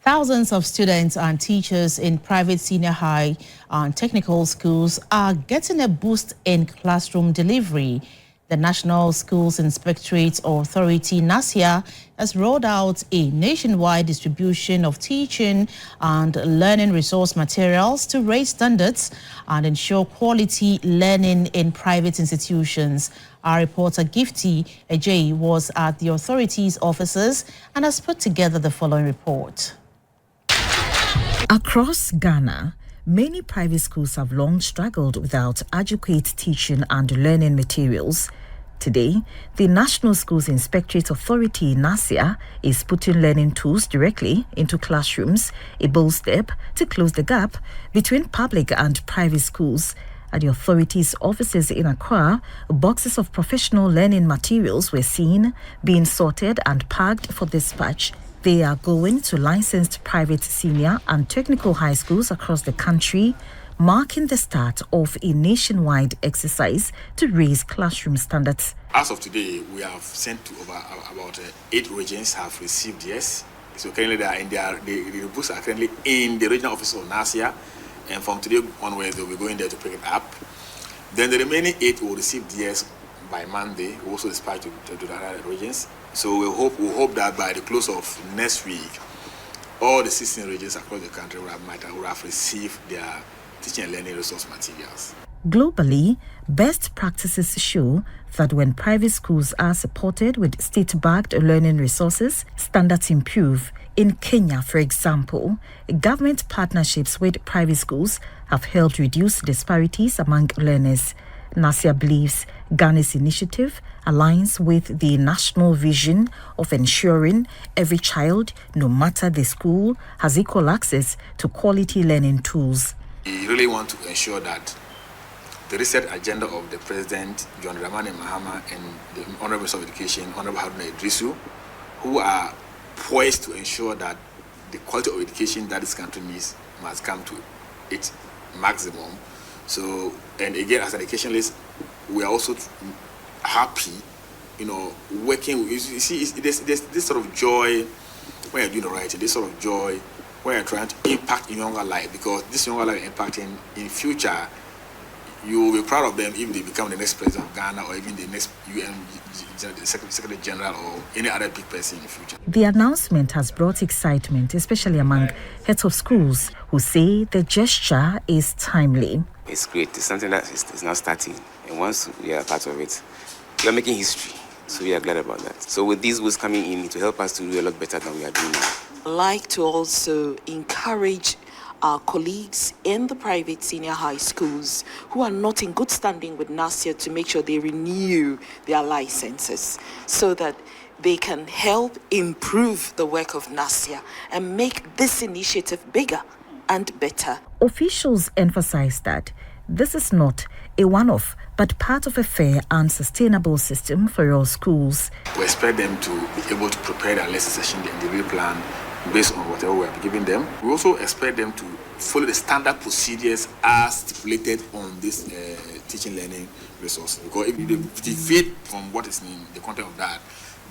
Thousands of students and teachers in private senior high and technical schools are getting a boost in classroom delivery. The National Schools Inspectorate Authority, NaSIA, has rolled out a nationwide distribution of teaching and learning resource materials to raise standards and ensure quality learning in private institutions. Our reporter Gifty Ejay was at the authority's offices and has put together the following report. Across Ghana, many private schools have long struggled without adequate teaching and learning materials. Today, the National Schools Inspectorate Authority, NaSIA, is putting learning tools directly into classrooms, a bold step to close the gap between public and private schools. At the authority's offices in Accra, boxes of professional learning materials were seen, being sorted and packed for dispatch. They are going to licensed private senior and technical high schools across the country, marking the start of a nationwide exercise to raise classroom standards. As of today, we have sent to about 8 regions have received yes. So currently they are in the books are currently in the regional office of NaSIA, and from today onwards they'll be going there to pick it up. Then the remaining 8 will receive yes by Monday, we also dispatch to the other regions. So we hope that by the close of next week, all the 16 regions across the country will have received their teaching and learning resource materials. Globally, best practices show that when private schools are supported with state-backed learning resources, standards improve. In Kenya, for example, government partnerships with private schools have helped reduce disparities among learners. NaSIA believes Ghana's initiative aligns with the national vision of ensuring every child, no matter the school, has equal access to quality learning tools. We really want to ensure that the research agenda of the President, John Dramani Mahama, and the Honorable Minister of Education, Honorable Haruna Idrisu, who are poised to ensure that the quality of education that this country needs must come to its maximum. So, and again, as an educationalist, we are also happy, working. You see, there's this sort of joy when you're doing the right thing, this sort of joy when you're trying to impact in younger life, because this younger life impacting in future, you will be proud of them if they become the next president of Ghana or even the next UN Secretary General or any other big person in the future. The announcement has brought excitement, especially among heads of schools who say the gesture is timely. It's great. It's something that is now starting. And once we are part of it, we are making history. So we are glad about that. So with these books coming in, to help us to do a lot better than we are doing now. I'd like to also encourage our colleagues in the private senior high schools who are not in good standing with NaSIA to make sure they renew their licenses so that they can help improve the work of NaSIA and make this initiative bigger and better. Officials emphasize that this is not a one-off, but part of a fair and sustainable system for all schools. We expect them to be able to prepare their lesson session and delivery plan based on whatever we are giving them. We also expect them to follow the standard procedures as stipulated on this teaching learning resource. Because if they deviate from what is in the content of that,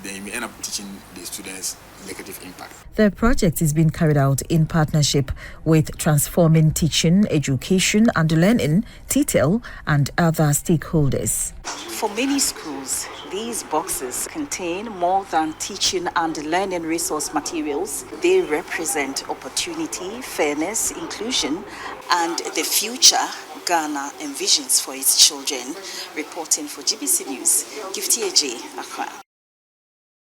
then you may end up teaching the students negative impact. The project is being carried out in partnership with Transforming Teaching, Education and Learning, TETEL, and other stakeholders. For many schools, these boxes contain more than teaching and learning resource materials. They represent opportunity, fairness, inclusion, and the future Ghana envisions for its children. Reporting for GBC News, Gifty Ejay, Accra.